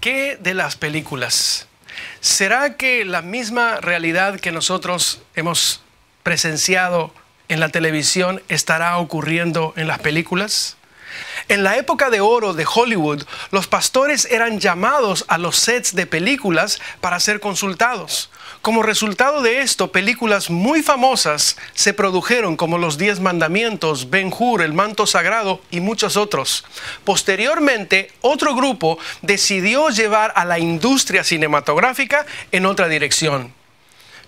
¿Qué de las películas? ¿Será que la misma realidad que nosotros hemos presenciado en la televisión estará ocurriendo en las películas? En la época de oro de Hollywood, los pastores eran llamados a los sets de películas para ser consultados. Como resultado de esto, películas muy famosas se produjeron como Los 10 Mandamientos, Ben-Hur, El Manto Sagrado y muchos otros. Posteriormente, otro grupo decidió llevar a la industria cinematográfica en otra dirección.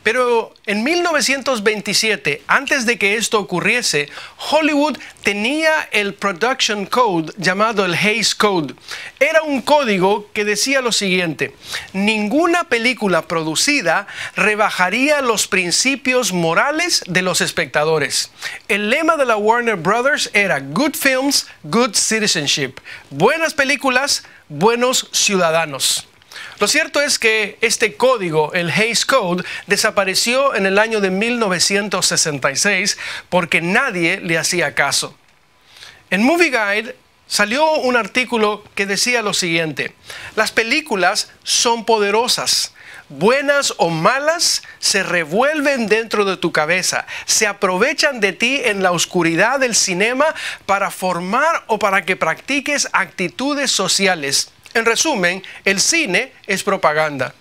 Pero en 1927, antes de que esto ocurriese, Hollywood tenía el Production Code llamado el Hays Code. Era un código que decía lo siguiente: ninguna película producida rebajaría los principios morales de los espectadores. El lema de la Warner Brothers era Good Films, Good Citizenship. Buenas películas, buenos ciudadanos. Lo cierto es que este código, el Hays Code, desapareció en el año de 1966 porque nadie le hacía caso. En Movie Guide salió un artículo que decía lo siguiente: las películas son poderosas. Buenas o malas, se revuelven dentro de tu cabeza, se aprovechan de ti en la oscuridad del cinema para formar o para que practiques actitudes sociales. En resumen, el cine es propaganda.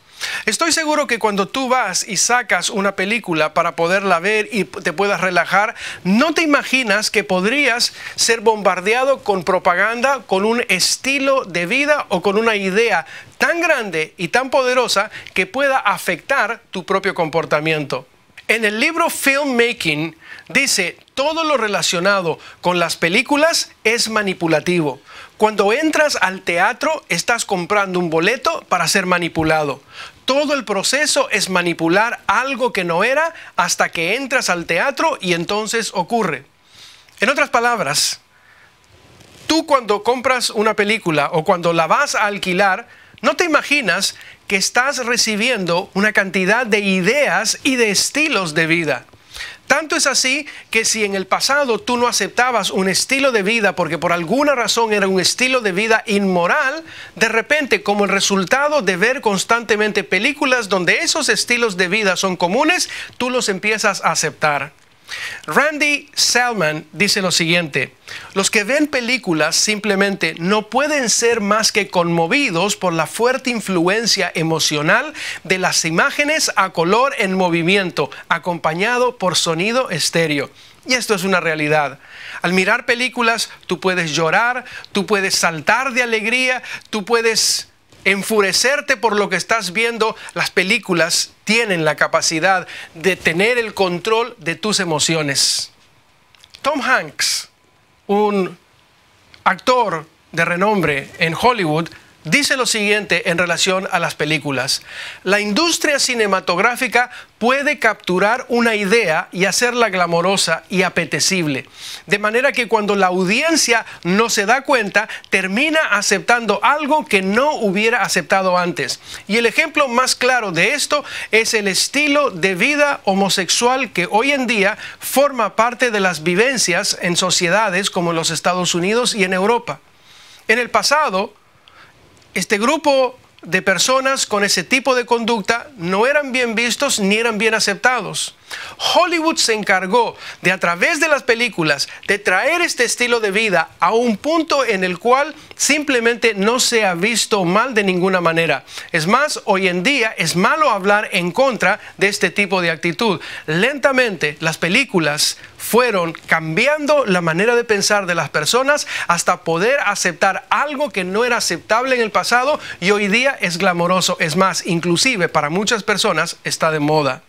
Estoy seguro que cuando tú vas y sacas una película para poderla ver y te puedas relajar, no te imaginas que podrías ser bombardeado con propaganda, con un estilo de vida o con una idea tan grande y tan poderosa que pueda afectar tu propio comportamiento. En el libro Filmmaking dice: todo lo relacionado con las películas es manipulativo. Cuando entras al teatro, estás comprando un boleto para ser manipulado. Todo el proceso es manipular algo que no era hasta que entras al teatro y entonces ocurre. En otras palabras, tú cuando compras una película o cuando la vas a alquilar, no te imaginas que estás recibiendo una cantidad de ideas y de estilos de vida. Tanto es así que si en el pasado tú no aceptabas un estilo de vida porque por alguna razón era un estilo de vida inmoral, de repente, como el resultado de ver constantemente películas donde esos estilos de vida son comunes, tú los empiezas a aceptar. Randy Selman dice lo siguiente: los que ven películas simplemente no pueden ser más que conmovidos por la fuerte influencia emocional de las imágenes a color en movimiento, acompañado por sonido estéreo. Y esto es una realidad. Al mirar películas, tú puedes llorar, tú puedes saltar de alegría, tú puedes enfurecerte por lo que estás viendo. Las películas tienen la capacidad de tener el control de tus emociones. Tom Hanks, un actor de renombre en Hollywood, dice lo siguiente en relación a las películas: la industria cinematográfica puede capturar una idea y hacerla glamorosa y apetecible, de manera que cuando la audiencia no se da cuenta, termina aceptando algo que no hubiera aceptado antes. Y el ejemplo más claro de esto es el estilo de vida homosexual que hoy en día forma parte de las vivencias en sociedades como los Estados Unidos y en Europa. En el pasado, este grupo de personas con ese tipo de conducta no eran bien vistos ni eran bien aceptados. Hollywood se encargó de, a través de las películas, de traer este estilo de vida a un punto en el cual simplemente no se ha visto mal de ninguna manera. Es más, hoy en día es malo hablar en contra de este tipo de actitud. Lentamente, las películas fueron cambiando la manera de pensar de las personas hasta poder aceptar algo que no era aceptable en el pasado y hoy día es glamoroso. Es más, inclusive para muchas personas está de moda.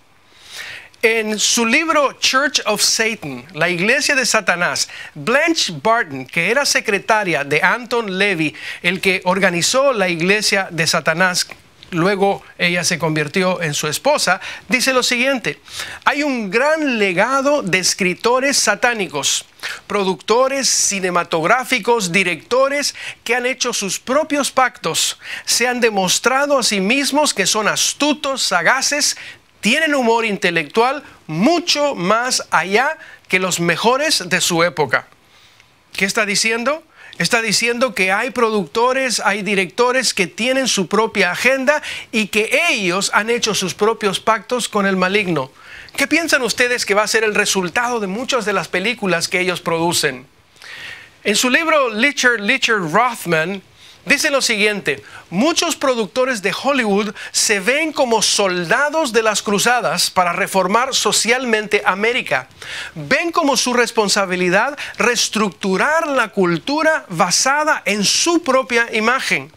En su libro Church of Satan, la iglesia de Satanás, Blanche Barton, que era secretaria de Anton LaVey, el que organizó la iglesia de Satanás, luego ella se convirtió en su esposa, dice lo siguiente: hay un gran legado de escritores satánicos, productores cinematográficos, directores que han hecho sus propios pactos, se han demostrado a sí mismos que son astutos, sagaces, tienen humor intelectual mucho más allá que los mejores de su época. ¿Qué está diciendo? Está diciendo que hay productores, hay directores que tienen su propia agenda y que ellos han hecho sus propios pactos con el maligno. ¿Qué piensan ustedes que va a ser el resultado de muchas de las películas que ellos producen? En su libro Richard Rothman dice lo siguiente: muchos productores de Hollywood se ven como soldados de las cruzadas para reformar socialmente América. Ven como su responsabilidad reestructurar la cultura basada en su propia imagen.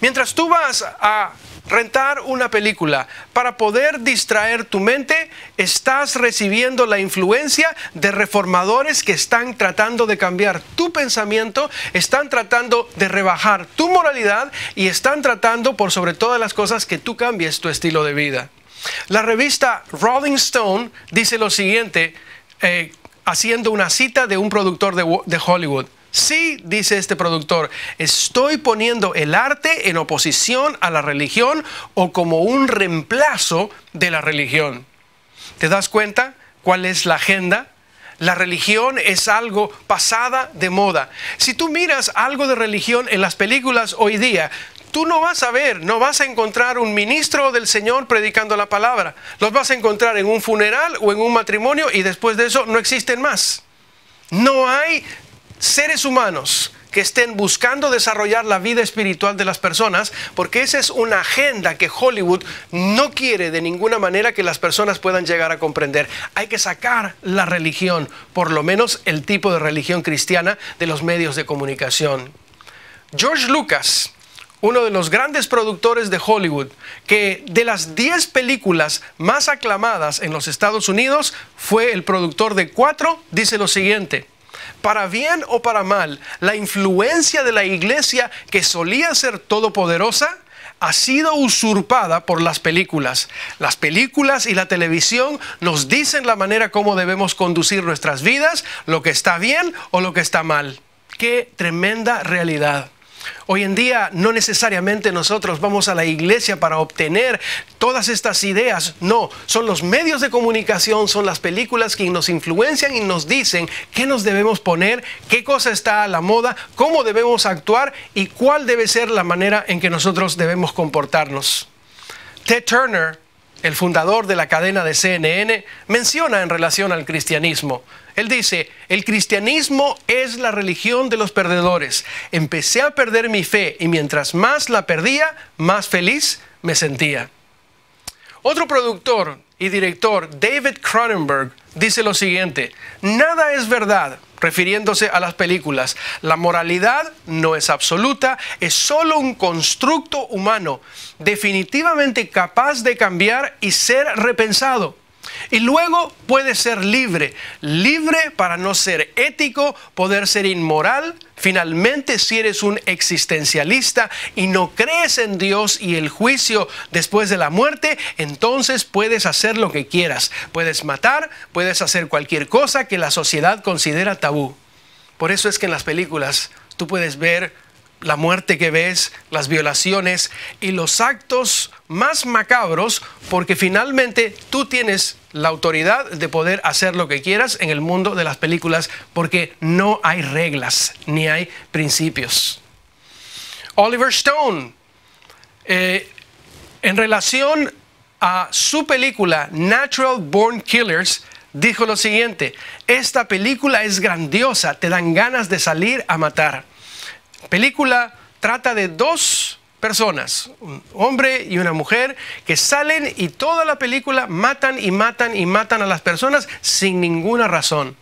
Mientras tú vas a rentar una película para poder distraer tu mente, estás recibiendo la influencia de reformadores que están tratando de cambiar tu pensamiento, están tratando de rebajar tu moralidad y están tratando, por sobre todas las cosas, que tú cambies tu estilo de vida. La revista Rolling Stone dice lo siguiente, haciendo una cita de un productor de Hollywood. Sí, dice este productor, estoy poniendo el arte en oposición a la religión o como un reemplazo de la religión. ¿Te das cuenta cuál es la agenda? La religión es algo pasada de moda. Si tú miras algo de religión en las películas hoy día, tú no vas a encontrar un ministro del Señor predicando la palabra. Los vas a encontrar en un funeral o en un matrimonio y después de eso no existen más. No hay seres humanos que estén buscando desarrollar la vida espiritual de las personas, porque esa es una agenda que Hollywood no quiere de ninguna manera que las personas puedan llegar a comprender. Hay que sacar la religión, por lo menos el tipo de religión cristiana, de los medios de comunicación. George Lucas, uno de los grandes productores de Hollywood, que de las 10 películas más aclamadas en los Estados Unidos, fue el productor de 4, dice lo siguiente: para bien o para mal, la influencia de la iglesia, que solía ser todopoderosa, ha sido usurpada por las películas. Las películas y la televisión nos dicen la manera como debemos conducir nuestras vidas, lo que está bien o lo que está mal. ¡Qué tremenda realidad! Hoy en día no necesariamente nosotros vamos a la iglesia para obtener todas estas ideas. No, son los medios de comunicación, son las películas que nos influencian y nos dicen qué nos debemos poner, qué cosa está a la moda, cómo debemos actuar y cuál debe ser la manera en que nosotros debemos comportarnos. Ted Turner, el fundador de la cadena de CNN, menciona en relación al cristianismo. Él dice: el cristianismo es la religión de los perdedores. Empecé a perder mi fe y mientras más la perdía, más feliz me sentía. Otro productor y director, David Cronenberg, dice lo siguiente: nada es verdad, refiriéndose a las películas. La moralidad no es absoluta, es solo un constructo humano, definitivamente capaz de cambiar y ser repensado. Y luego puede ser libre para no ser ético, poder ser inmoral. Finalmente, si eres un existencialista y no crees en Dios y el juicio después de la muerte, entonces puedes hacer lo que quieras. Puedes matar, puedes hacer cualquier cosa que la sociedad considera tabú. Por eso es que en las películas tú puedes ver la muerte que ves, las violaciones y los actos más macabros, porque finalmente tú tienes la autoridad de poder hacer lo que quieras en el mundo de las películas, porque no hay reglas ni hay principios. Oliver Stone, en relación a su película Natural Born Killers, dijo lo siguiente: esta película es grandiosa, te dan ganas de salir a matar. La película trata de dos personas, un hombre y una mujer, que salen y toda la película matan y matan y matan a las personas sin ninguna razón.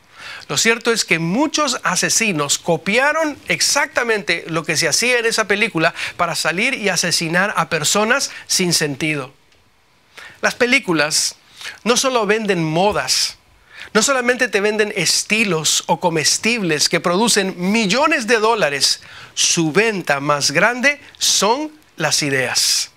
Lo cierto es que muchos asesinos copiaron exactamente lo que se hacía en esa película para salir y asesinar a personas sin sentido. Las películas no solo venden modas, no solamente te venden estilos o comestibles que producen millones de dólares. Su venta más grande son las ideas.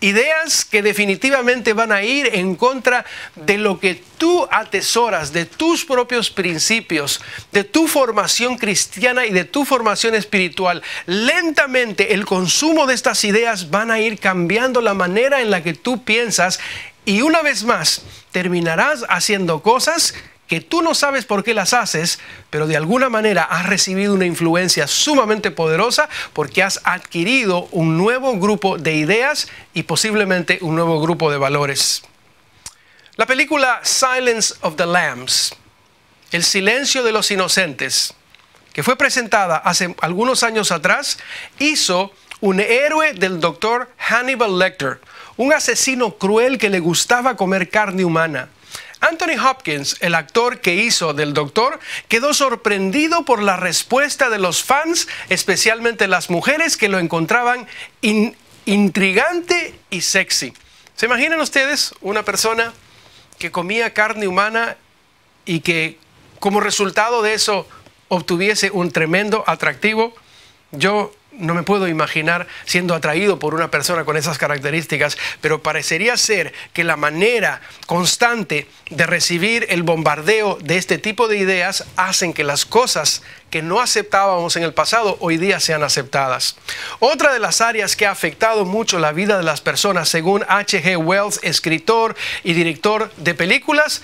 Ideas que definitivamente van a ir en contra de lo que tú atesoras, de tus propios principios, de tu formación cristiana y de tu formación espiritual. Lentamente el consumo de estas ideas van a ir cambiando la manera en la que tú piensas y una vez más terminarás haciendo cosas que tú no sabes por qué las haces, pero de alguna manera has recibido una influencia sumamente poderosa porque has adquirido un nuevo grupo de ideas y posiblemente un nuevo grupo de valores. La película Silence of the Lambs, El silencio de los inocentes, que fue presentada hace algunos años atrás, hizo un héroe del doctor Hannibal Lecter, un asesino cruel que le gustaba comer carne humana. Anthony Hopkins, el actor que hizo del doctor, quedó sorprendido por la respuesta de los fans, especialmente las mujeres que lo encontraban intrigante y sexy. ¿Se imaginan ustedes una persona que comía carne humana y que como resultado de eso obtuviese un tremendo atractivo? Yo no me puedo imaginar siendo atraído por una persona con esas características, pero parecería ser que la manera constante de recibir el bombardeo de este tipo de ideas hacen que las cosas que no aceptábamos en el pasado hoy día sean aceptadas. Otra de las áreas que ha afectado mucho la vida de las personas, según H.G. Wells, escritor y director de películas,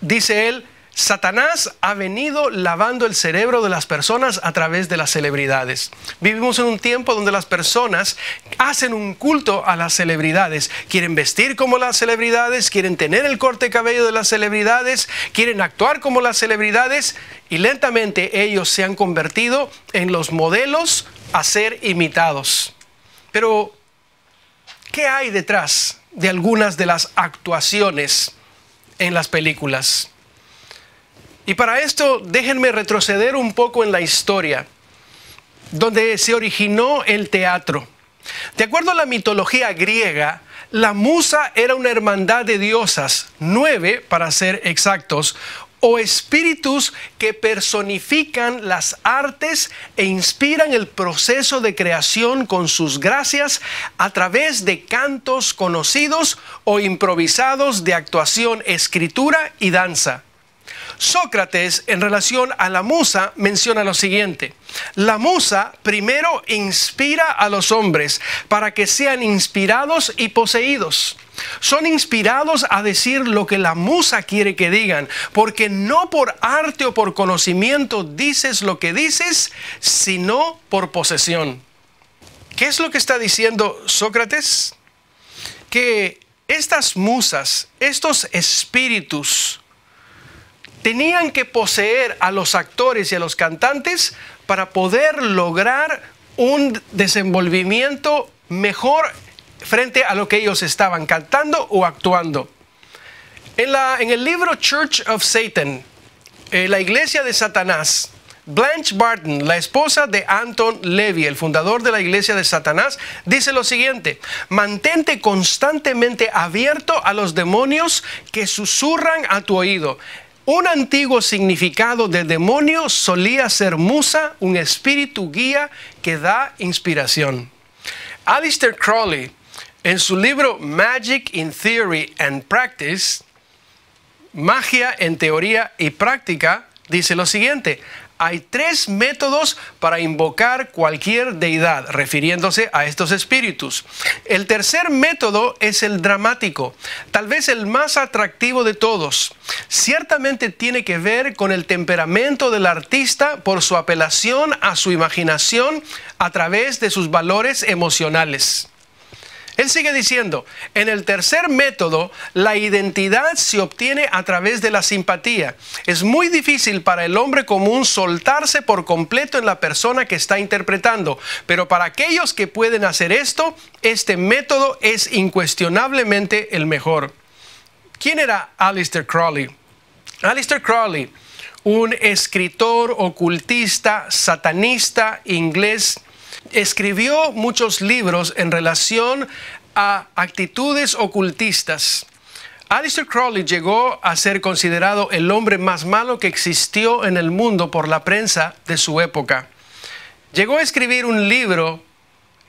dice él: Satanás ha venido lavando el cerebro de las personas a través de las celebridades. Vivimos en un tiempo donde las personas hacen un culto a las celebridades. Quieren vestir como las celebridades, quieren tener el corte de cabello de las celebridades, quieren actuar como las celebridades y lentamente ellos se han convertido en los modelos a ser imitados. Pero, ¿qué hay detrás de algunas de las actuaciones en las películas? Y para esto déjenme retroceder un poco en la historia, donde se originó el teatro. De acuerdo a la mitología griega, la musa era una hermandad de diosas, 9 para ser exactos, o espíritus que personifican las artes e inspiran el proceso de creación con sus gracias a través de cantos conocidos o improvisados de actuación, escritura y danza. Sócrates, en relación a la musa, menciona lo siguiente: la musa primero inspira a los hombres para que sean inspirados y poseídos. Son inspirados a decir lo que la musa quiere que digan, porque no por arte o por conocimiento dices lo que dices, sino por posesión. ¿Qué es lo que está diciendo Sócrates? Que estas musas, estos espíritus, tenían que poseer a los actores y a los cantantes para poder lograr un desenvolvimiento mejor frente a lo que ellos estaban cantando o actuando. En el libro Church of Satan, la iglesia de Satanás, Blanche Barton, la esposa de Anton Levy, el fundador de la iglesia de Satanás, dice lo siguiente: mantente constantemente abierto a los demonios que susurran a tu oído. Un antiguo significado de demonio solía ser musa, un espíritu guía que da inspiración. Aleister Crowley, en su libro Magic in Theory and Practice, Magia en Teoría y Práctica, dice lo siguiente: hay 3 métodos para invocar cualquier deidad, refiriéndose a estos espíritus. El tercer método es el dramático, tal vez el más atractivo de todos. Ciertamente tiene que ver con el temperamento del artista por su apelación a su imaginación a través de sus valores emocionales. Él sigue diciendo: en el tercer método, la identidad se obtiene a través de la simpatía. Es muy difícil para el hombre común soltarse por completo en la persona que está interpretando, pero para aquellos que pueden hacer esto, este método es incuestionablemente el mejor. ¿Quién era Aleister Crowley? Aleister Crowley, un escritor ocultista, satanista inglés, escribió muchos libros en relación a actitudes ocultistas. Aleister Crowley llegó a ser considerado el hombre más malo que existió en el mundo por la prensa de su época. Llegó a escribir un libro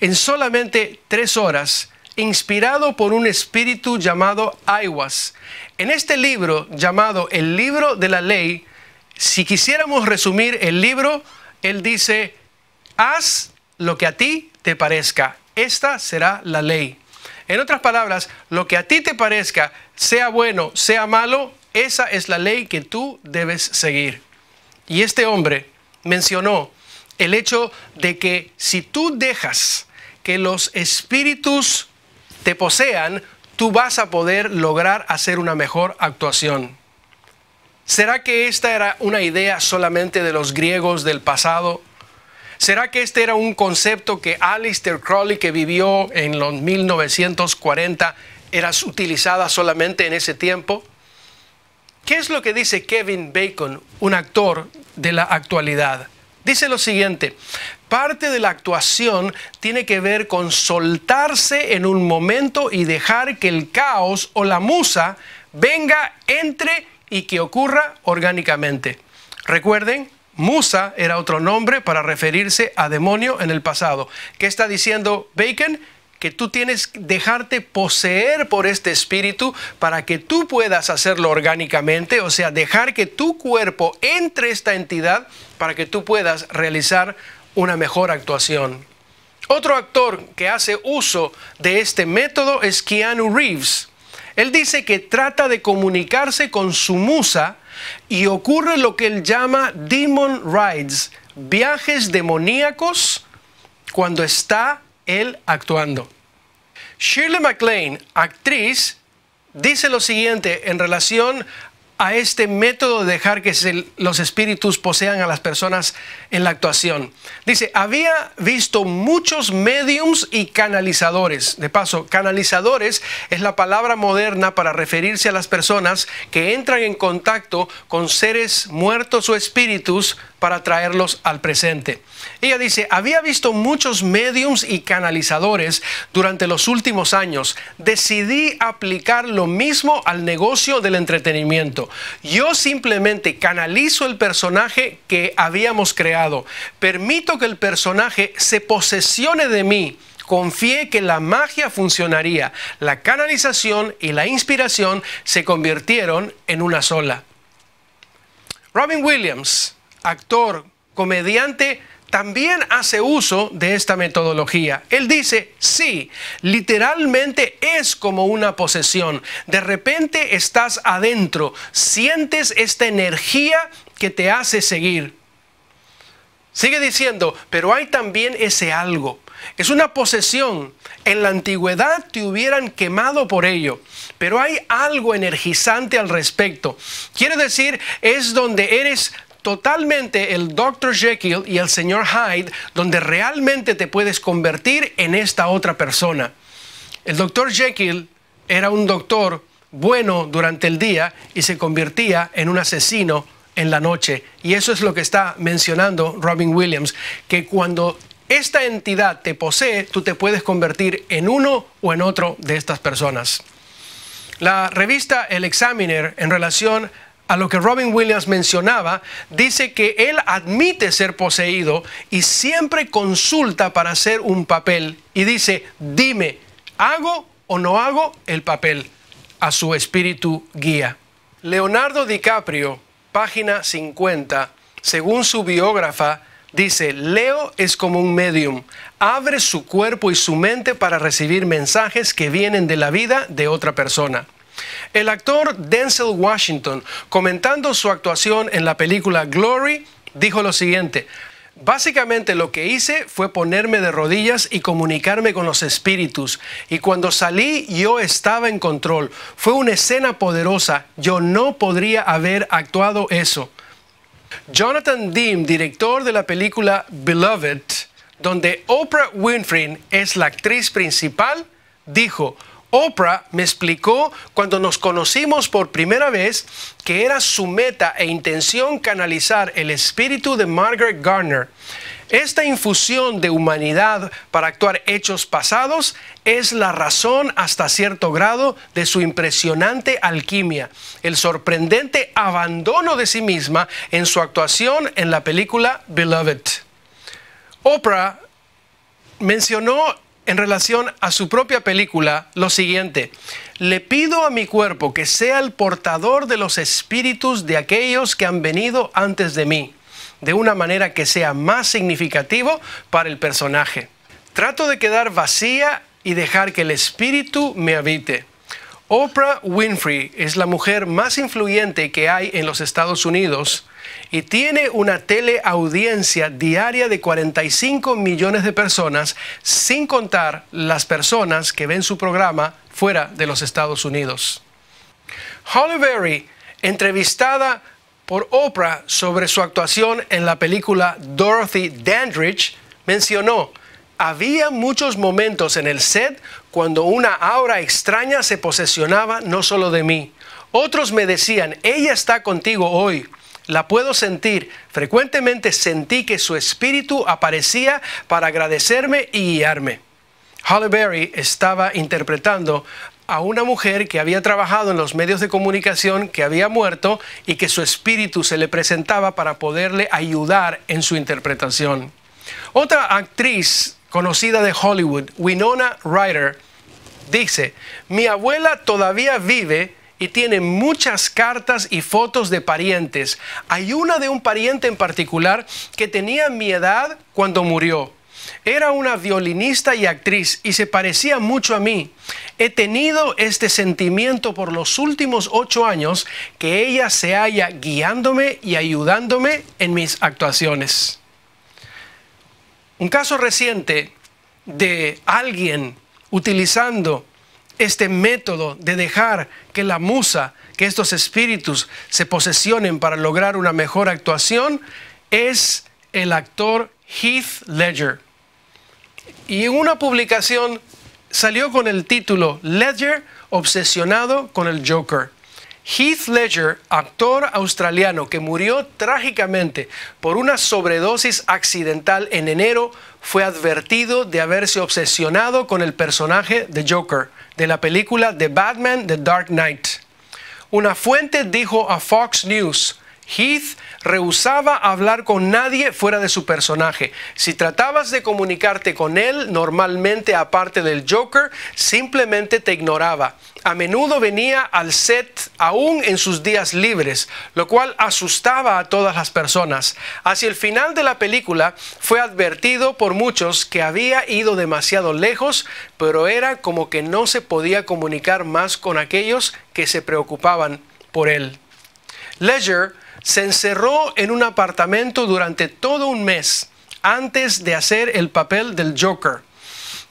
en solamente 3 horas, inspirado por un espíritu llamado Aiwass. En este libro, llamado El Libro de la Ley, si quisiéramos resumir el libro, él dice: haz lo que a ti te parezca, esta será la ley. En otras palabras, lo que a ti te parezca, sea bueno, sea malo, Esa es la ley que tú debes seguir. Y este hombre mencionó el hecho de que si tú dejas que los espíritus te posean, tú vas a poder lograr hacer una mejor actuación. ¿Será que esta era una idea solamente de los griegos del pasado? ¿Será que este era un concepto que Aleister Crowley, que vivió en los 1940, era utilizada solamente en ese tiempo? ¿Qué es lo que dice Kevin Bacon, un actor de la actualidad? Dice lo siguiente: parte de la actuación tiene que ver con soltarse en un momento y dejar que el caos o la musa venga, entre y que ocurra orgánicamente. Recuerden, musa era otro nombre para referirse a demonio en el pasado. ¿Qué está diciendo Bacon? Que tú tienes que dejarte poseer por este espíritu para que tú puedas hacerlo orgánicamente, o sea, dejar que tu cuerpo entre esta entidad para que tú puedas realizar una mejor actuación. Otro actor que hace uso de este método es Keanu Reeves. Él dice que trata de comunicarse con su musa y ocurre lo que él llama demon rides, viajes demoníacos, cuando está él actuando. Shirley MacLaine, actriz, dice lo siguiente en relación a este método de dejar que los espíritus posean a las personas en la actuación. Dice, había visto muchos mediums y canalizadores. De paso, canalizadores es la palabra moderna para referirse a las personas que entran en contacto con seres muertos o espíritus para traerlos al presente. Ella dice, había visto muchos mediums y canalizadores durante los últimos años. Decidí aplicar lo mismo al negocio del entretenimiento. Yo simplemente canalizo el personaje que habíamos creado. Permito que el personaje se posesione de mí. Confié que la magia funcionaría. La canalización y la inspiración se convirtieron en una sola. Robin Williams, actor, comediante, también hace uso de esta metodología. Él dice, sí, literalmente es como una posesión. De repente estás adentro, sientes esta energía que te hace seguir. Sigue diciendo, pero hay también ese algo. Es una posesión. En la antigüedad te hubieran quemado por ello, pero hay algo energizante al respecto. Quiere decir, es donde eres totalmente el Dr. Jekyll y el Sr. Hyde, donde realmente te puedes convertir en esta otra persona. El Dr. Jekyll era un doctor bueno durante el día y se convertía en un asesino en la noche. Y eso es lo que está mencionando Robin Williams, que cuando esta entidad te posee, tú te puedes convertir en uno o en otro de estas personas. La revista El Examiner, en relación a lo que Robin Williams mencionaba, dice que él admite ser poseído y siempre consulta para hacer un papel. Y dice, dime, ¿hago o no hago el papel? A su espíritu guía. Leonardo DiCaprio, página 50, según su biógrafa, dice, Leo es como un medium. Abre su cuerpo y su mente para recibir mensajes que vienen de la vida de otra persona. El actor Denzel Washington, comentando su actuación en la película Glory, dijo lo siguiente: básicamente lo que hice fue ponerme de rodillas y comunicarme con los espíritus. Y cuando salí yo estaba en control. Fue una escena poderosa. Yo no podría haber actuado eso. Jonathan Demme, director de la película Beloved, donde Oprah Winfrey es la actriz principal, dijo: Oprah me explicó cuando nos conocimos por primera vez que era su meta e intención canalizar el espíritu de Margaret Garner. Esta infusión de humanidad para actuar hechos pasados es la razón hasta cierto grado de su impresionante alquimia, el sorprendente abandono de sí misma en su actuación en la película Beloved. Oprah mencionó en relación a su propia película lo siguiente: le pido a mi cuerpo que sea el portador de los espíritus de aquellos que han venido antes de mí, de una manera que sea más significativo para el personaje. Trato de quedar vacía y dejar que el espíritu me habite. Oprah Winfrey es la mujer más influyente que hay en los Estados Unidos y tiene una teleaudiencia diaria de 45 millones de personas, sin contar las personas que ven su programa fuera de los Estados Unidos. Halle Berry, entrevistada por Oprah sobre su actuación en la película Dorothy Dandridge, mencionó: había muchos momentos en el set cuando una aura extraña se posesionaba no solo de mí. Otros me decían: ella está contigo hoy. La puedo sentir. Frecuentemente sentí que su espíritu aparecía para agradecerme y guiarme. Halle Berry estaba interpretando a una mujer que había trabajado en los medios de comunicación, que había muerto y que su espíritu se le presentaba para poderle ayudar en su interpretación. Otra actriz conocida de Hollywood, Winona Ryder, dice: mi abuela todavía vive y tiene muchas cartas y fotos de parientes. Hay una de un pariente en particular que tenía mi edad cuando murió. Era una violinista y actriz y se parecía mucho a mí. He tenido este sentimiento por los últimos 8 años, que ella se halla guiándome y ayudándome en mis actuaciones. Un caso reciente de alguien utilizando este método de dejar que la musa, que estos espíritus se posesionen para lograr una mejor actuación, es el actor Heath Ledger. Y en una publicación salió con el título Ledger obsesionado con el Joker. Heath Ledger, actor australiano que murió trágicamente por una sobredosis accidental en enero, fue advertido de haberse obsesionado con el personaje de Joker de la película The Batman: The Dark Knight. Una fuente dijo a Fox News: Heath rehusaba hablar con nadie fuera de su personaje. Si tratabas de comunicarte con él normalmente aparte del Joker, simplemente te ignoraba. A menudo venía al set aún en sus días libres, lo cual asustaba a todas las personas. Hacia el final de la película fue advertido por muchos que había ido demasiado lejos, pero era como que no se podía comunicar más con aquellos que se preocupaban por él. Ledger se encerró en un apartamento durante todo un mes antes de hacer el papel del Joker,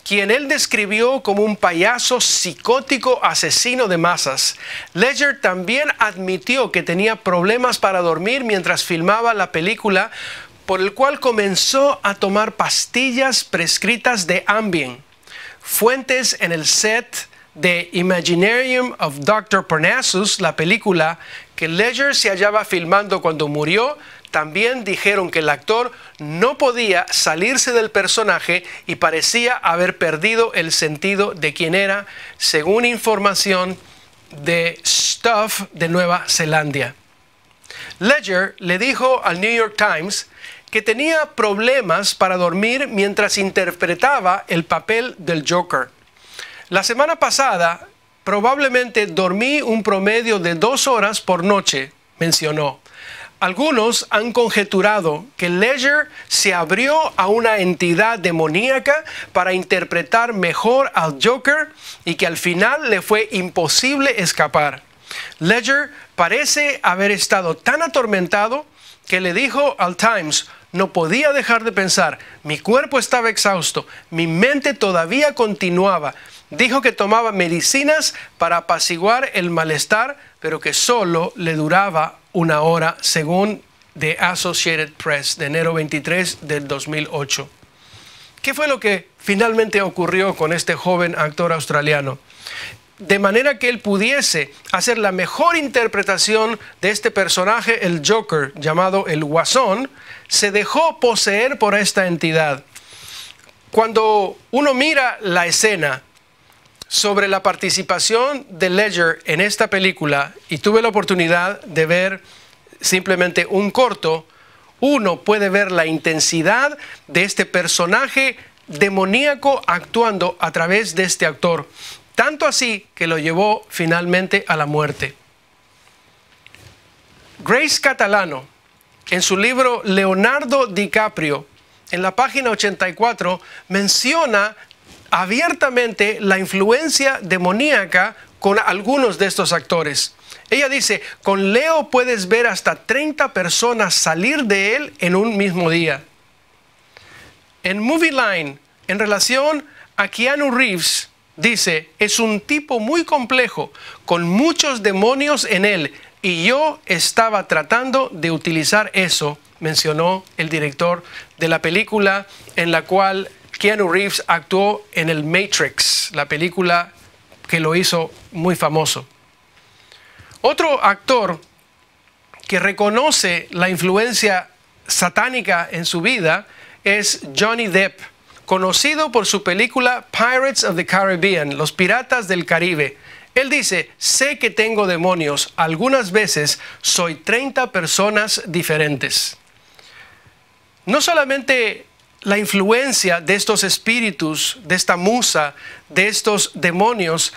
quien él describió como un payaso psicótico asesino de masas. Ledger también admitió que tenía problemas para dormir mientras filmaba la película, por el cual comenzó a tomar pastillas prescritas de Ambien. Fuentes en el set de Imaginarium of Dr. Parnassus, la película que Ledger se hallaba filmando cuando murió, también dijeron que el actor no podía salirse del personaje y parecía haber perdido el sentido de quién era, según información de Stuff de Nueva Zelanda. Ledger le dijo al New York Times que tenía problemas para dormir mientras interpretaba el papel del Joker. La semana pasada probablemente dormí un promedio de 2 horas por noche, mencionó. Algunos han conjeturado que Ledger se abrió a una entidad demoníaca para interpretar mejor al Joker y que al final le fue imposible escapar. Ledger parece haber estado tan atormentado que le dijo al Times: no podía dejar de pensar, mi cuerpo estaba exhausto, mi mente todavía continuaba. Dijo que tomaba medicinas para apaciguar el malestar, pero que solo le duraba 1 hora, según The Associated Press, de enero 23 del 2008. ¿Qué fue lo que finalmente ocurrió con este joven actor australiano? De manera que él pudiese hacer la mejor interpretación de este personaje, el Joker, llamado el Guasón, se dejó poseer por esta entidad. Cuando uno mira la escena sobre la participación de Ledger en esta película, y tuve la oportunidad de ver simplemente un corto, uno puede ver la intensidad de este personaje demoníaco actuando a través de este actor, tanto así que lo llevó finalmente a la muerte. Grace Catalano, en su libro Leonardo DiCaprio, en la página 84, menciona abiertamente la influencia demoníaca con algunos de estos actores. Ella dice, con Leo puedes ver hasta 30 personas salir de él en un mismo día. En Movie Line, en relación a Keanu Reeves, dice, es un tipo muy complejo, con muchos demonios en él, y yo estaba tratando de utilizar eso, mencionó el director de la película en la cual Keanu Reeves actuó en el Matrix, la película que lo hizo muy famoso. Otro actor que reconoce la influencia satánica en su vida es Johnny Depp, conocido por su película Pirates of the Caribbean, Los Piratas del Caribe. Él dice, sé que tengo demonios, algunas veces soy 30 personas diferentes. No solamente la influencia de estos espíritus, de esta musa, de estos demonios,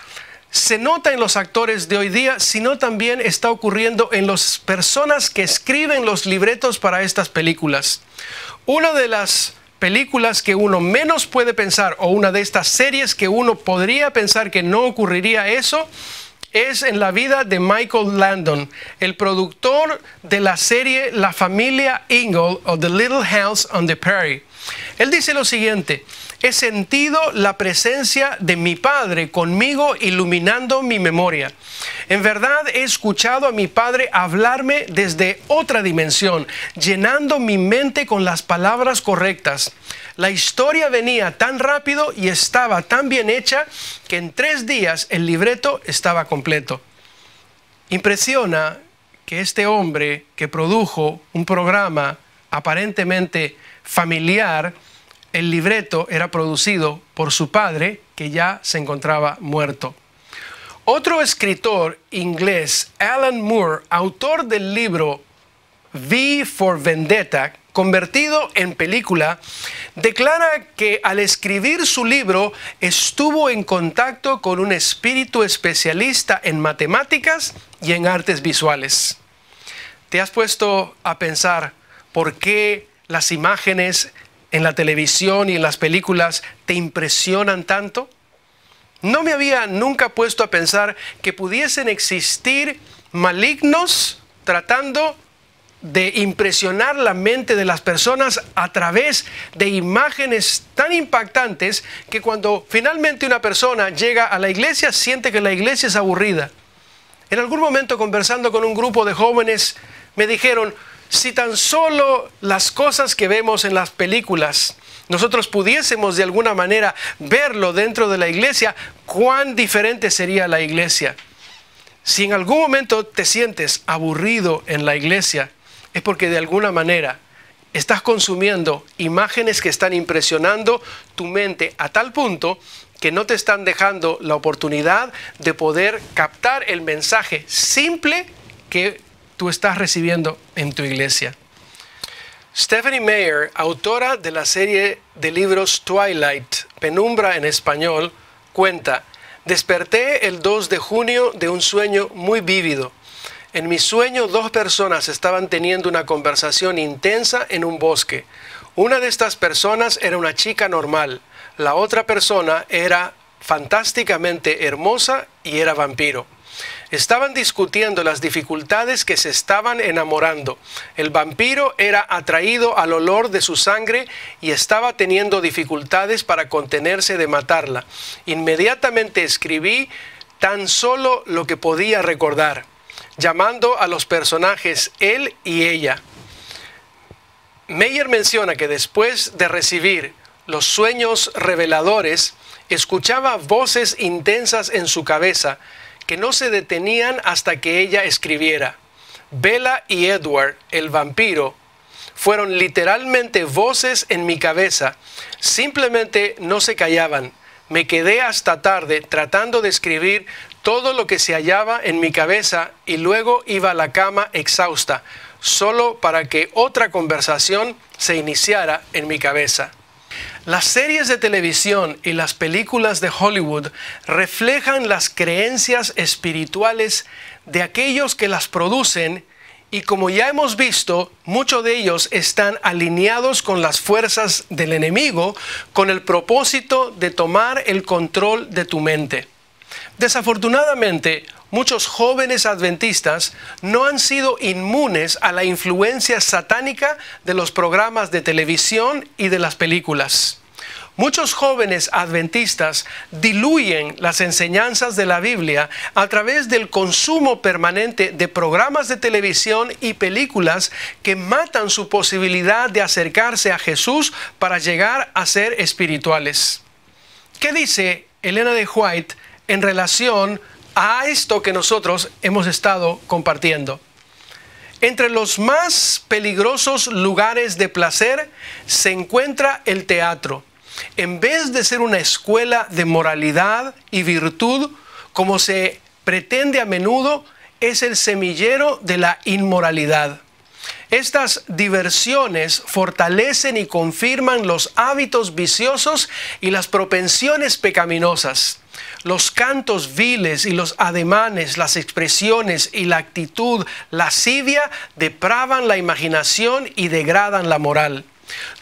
se nota en los actores de hoy día, sino también está ocurriendo en las personas que escriben los libretos para estas películas. Una de las películas que uno menos puede pensar, o una de estas series que uno podría pensar que no ocurriría eso, es en la vida de Michael Landon, el productor de la serie La Familia Ingalls o The Little House on the Prairie. Él dice lo siguiente, he sentido la presencia de mi padre conmigo iluminando mi memoria. En verdad he escuchado a mi padre hablarme desde otra dimensión, llenando mi mente con las palabras correctas. La historia venía tan rápido y estaba tan bien hecha que en 3 días el libreto estaba completo. Impresiona que este hombre que produjo un programa aparentemente familiar, el libreto era producido por su padre, que ya se encontraba muerto. Otro escritor inglés, Alan Moore, autor del libro V for Vendetta, convertido en película, declara que al escribir su libro estuvo en contacto con un espíritu especialista en matemáticas y en artes visuales. ¿Te has puesto a pensar por qué las imágenes en la televisión y en las películas te impresionan tanto? No me había nunca puesto a pensar que pudiesen existir malignos tratando de impresionar la mente de las personas a través de imágenes tan impactantes que cuando finalmente una persona llega a la iglesia siente que la iglesia es aburrida. En algún momento, conversando con un grupo de jóvenes, me dijeron, si tan solo las cosas que vemos en las películas nosotros pudiésemos de alguna manera verlo dentro de la iglesia, ¿cuán diferente sería la iglesia? Si en algún momento te sientes aburrido en la iglesia, es porque de alguna manera estás consumiendo imágenes que están impresionando tu mente a tal punto que no te están dejando la oportunidad de poder captar el mensaje simple que tú estás recibiendo en tu iglesia. Stephenie Meyer, autora de la serie de libros Twilight, Penumbra en español, cuenta, desperté el 2 de junio de un sueño muy vívido. En mi sueño 2 personas estaban teniendo una conversación intensa en un bosque. Una de estas personas era una chica normal, la otra persona era fantásticamente hermosa y era vampiro. Estaban discutiendo las dificultades que se estaban enamorando. El vampiro era atraído al olor de su sangre y estaba teniendo dificultades para contenerse de matarla. Inmediatamente escribí tan solo lo que podía recordar, llamando a los personajes él y ella. Meyer menciona que después de recibir los sueños reveladores, escuchaba voces intensas en su cabeza que no se detenían hasta que ella escribiera. Bella y Edward, el vampiro, fueron literalmente voces en mi cabeza. Simplemente no se callaban. Me quedé hasta tarde tratando de escribir todo lo que se hallaba en mi cabeza y luego iba a la cama exhausta, solo para que otra conversación se iniciara en mi cabeza. Las series de televisión y las películas de Hollywood reflejan las creencias espirituales de aquellos que las producen y, como ya hemos visto, muchos de ellos están alineados con las fuerzas del enemigo con el propósito de tomar el control de tu mente. Desafortunadamente, muchos jóvenes adventistas no han sido inmunes a la influencia satánica de los programas de televisión y de las películas. Muchos jóvenes adventistas diluyen las enseñanzas de la Biblia a través del consumo permanente de programas de televisión y películas que matan su posibilidad de acercarse a Jesús para llegar a ser espirituales. ¿Qué dice Elena de White en relación a esto que nosotros hemos estado compartiendo? Entre los más peligrosos lugares de placer se encuentra el teatro. En vez de ser una escuela de moralidad y virtud, como se pretende a menudo, es el semillero de la inmoralidad. Estas diversiones fortalecen y confirman los hábitos viciosos y las propensiones pecaminosas. Los cantos viles y los ademanes, las expresiones y la actitud lascivia depravan la imaginación y degradan la moral.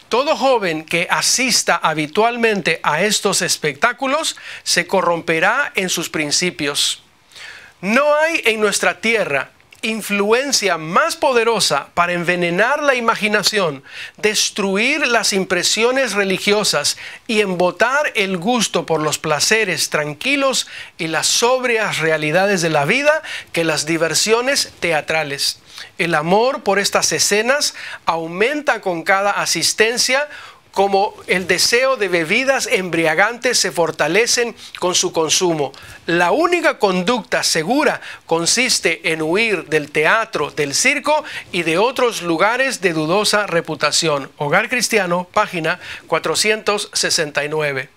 Todo joven que asista habitualmente a estos espectáculos se corromperá en sus principios. No hay en nuestra tierra influencia más poderosa para envenenar la imaginación, destruir las impresiones religiosas y embotar el gusto por los placeres tranquilos y las sobrias realidades de la vida que las diversiones teatrales. El amor por estas escenas aumenta con cada asistencia, como el deseo de bebidas embriagantes se fortalecen con su consumo. La única conducta segura consiste en huir del teatro, del circo y de otros lugares de dudosa reputación. Hogar Cristiano, página 469.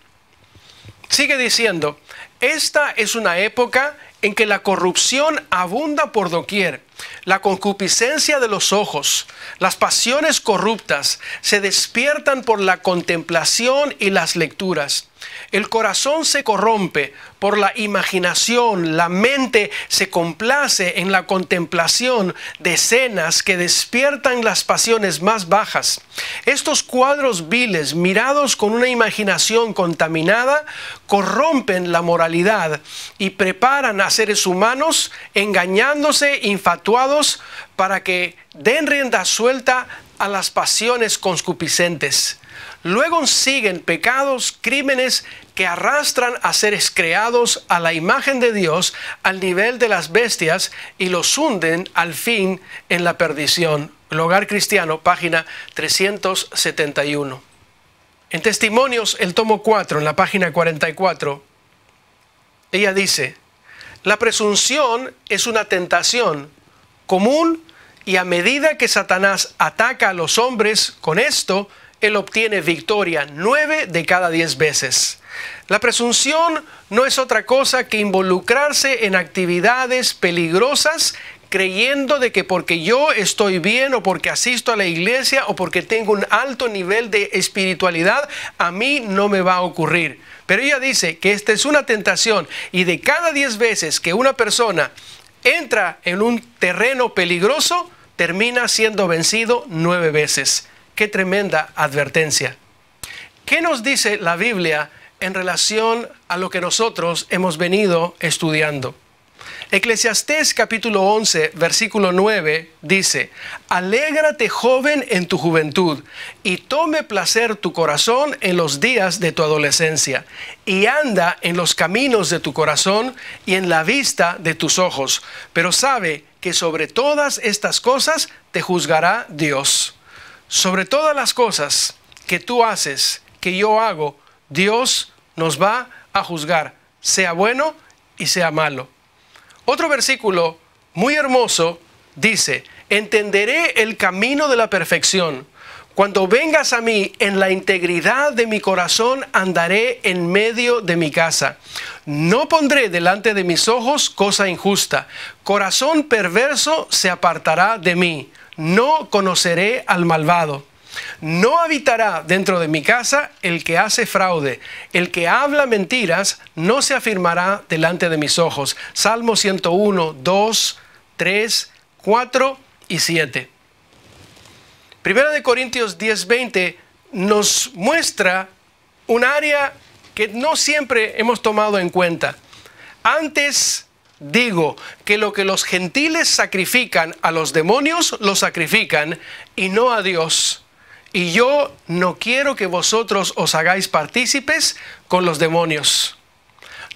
Sigue diciendo, esta es una época en que la corrupción abunda por doquier. La concupiscencia de los ojos, las pasiones corruptas se despiertan por la contemplación y las lecturas. El corazón se corrompe por la imaginación, la mente se complace en la contemplación de escenas que despiertan las pasiones más bajas. Estos cuadros viles, mirados con una imaginación contaminada, corrompen la moralidad y preparan a seres humanos engañándose, infatuados, para que den rienda suelta a las pasiones concupiscentes. Luego siguen pecados, crímenes que arrastran a seres creados a la imagen de Dios al nivel de las bestias y los hunden al fin en la perdición. El Hogar Cristiano, página 371. En Testimonios, el tomo 4, en la página 44, ella dice, la presunción es una tentación común y a medida que Satanás ataca a los hombres con esto, él obtiene victoria 9 de cada 10 veces. La presunción no es otra cosa que involucrarse en actividades peligrosas creyendo de que porque yo estoy bien o porque asisto a la iglesia o porque tengo un alto nivel de espiritualidad, a mí no me va a ocurrir. Pero ella dice que esta es una tentación y de cada 10 veces que una persona entra en un terreno peligroso, termina siendo vencido 9 veces. ¡Qué tremenda advertencia! ¿Qué nos dice la Biblia en relación a lo que nosotros hemos venido estudiando? Eclesiastés capítulo 11, versículo 9 dice, alégrate joven en tu juventud y tome placer tu corazón en los días de tu adolescencia y anda en los caminos de tu corazón y en la vista de tus ojos, pero sabe que sobre todas estas cosas te juzgará Dios. Sobre todas las cosas que tú haces, que yo hago, Dios nos va a juzgar, sea bueno y sea malo. Otro versículo muy hermoso dice, entenderé el camino de la perfección. Cuando vengas a mí en la integridad de mi corazón, andaré en medio de mi casa. No pondré delante de mis ojos cosa injusta. Corazón perverso se apartará de mí. No conoceré al malvado. No habitará dentro de mi casa el que hace fraude. El que habla mentiras no se afirmará delante de mis ojos. Salmo 101, 2, 3, 4 y 7. Primera de Corintios 10, 20 nos muestra un área que no siempre hemos tomado en cuenta. Antes digo que lo que los gentiles sacrifican a los demonios, lo sacrifican y no a Dios. Y yo no quiero que vosotros os hagáis partícipes con los demonios.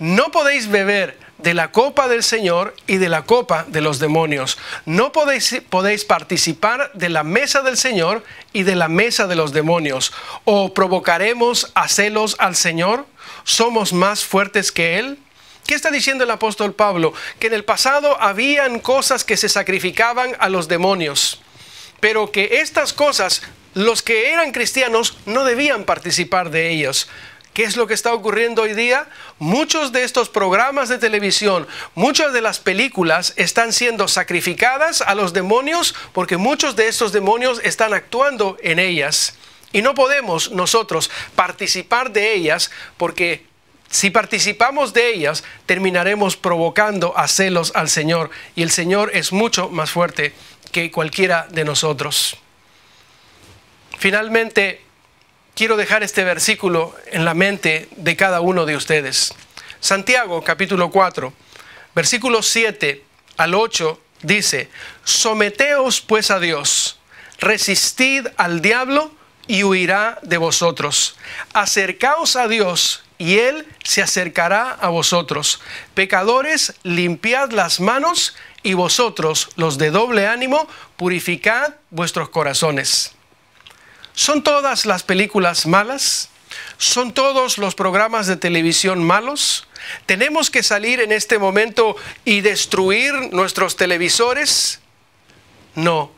No podéis beber de la copa del Señor y de la copa de los demonios. No podéis participar de la mesa del Señor y de la mesa de los demonios. ¿O provocaremos a celos al Señor? ¿Somos más fuertes que Él? ¿Qué está diciendo el apóstol Pablo? Que en el pasado habían cosas que se sacrificaban a los demonios, pero que estas cosas, los que eran cristianos no debían participar de ellos. ¿Qué es lo que está ocurriendo hoy día? Muchos de estos programas de televisión, muchas de las películas están siendo sacrificadas a los demonios porque muchos de estos demonios están actuando en ellas. Y no podemos nosotros participar de ellas porque si participamos de ellas terminaremos provocando a celos al Señor. Y el Señor es mucho más fuerte que cualquiera de nosotros. Finalmente, quiero dejar este versículo en la mente de cada uno de ustedes. Santiago capítulo 4, versículos 7 al 8 dice: someteos pues a Dios, resistid al diablo y huirá de vosotros. Acercaos a Dios y Él se acercará a vosotros. Pecadores, limpiad las manos, y vosotros, los de doble ánimo, purificad vuestros corazones. ¿Son todas las películas malas? ¿Son todos los programas de televisión malos? ¿Tenemos que salir en este momento y destruir nuestros televisores? No.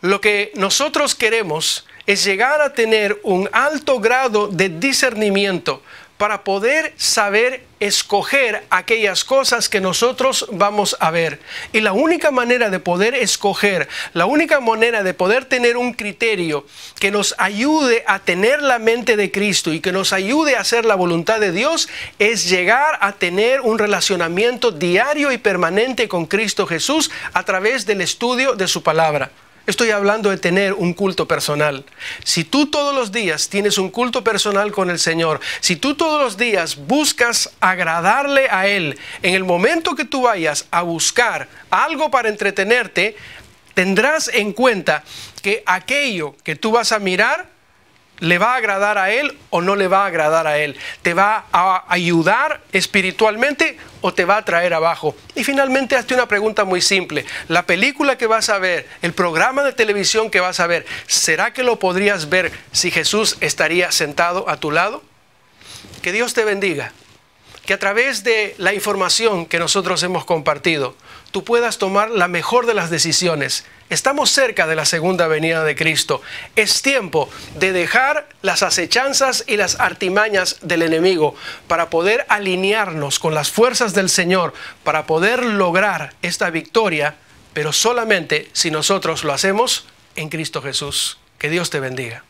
Lo que nosotros queremos es llegar a tener un alto grado de discernimiento para poder saber escoger aquellas cosas que nosotros vamos a ver. Y la única manera de poder escoger, la única manera de poder tener un criterio que nos ayude a tener la mente de Cristo y que nos ayude a hacer la voluntad de Dios es llegar a tener un relacionamiento diario y permanente con Cristo Jesús a través del estudio de su palabra. Estoy hablando de tener un culto personal. Si tú todos los días tienes un culto personal con el Señor, si tú todos los días buscas agradarle a Él, en el momento que tú vayas a buscar algo para entretenerte, tendrás en cuenta que aquello que tú vas a mirar ¿le va a agradar a Él o no le va a agradar a Él? ¿Te va a ayudar espiritualmente o te va a traer abajo? Y finalmente hazte una pregunta muy simple. La película que vas a ver, el programa de televisión que vas a ver, ¿será que lo podrías ver si Jesús estaría sentado a tu lado? Que Dios te bendiga. Que a través de la información que nosotros hemos compartido, tú puedas tomar la mejor de las decisiones. Estamos cerca de la segunda venida de Cristo. Es tiempo de dejar las acechanzas y las artimañas del enemigo para poder alinearnos con las fuerzas del Señor, para poder lograr esta victoria, pero solamente si nosotros lo hacemos en Cristo Jesús. Que Dios te bendiga.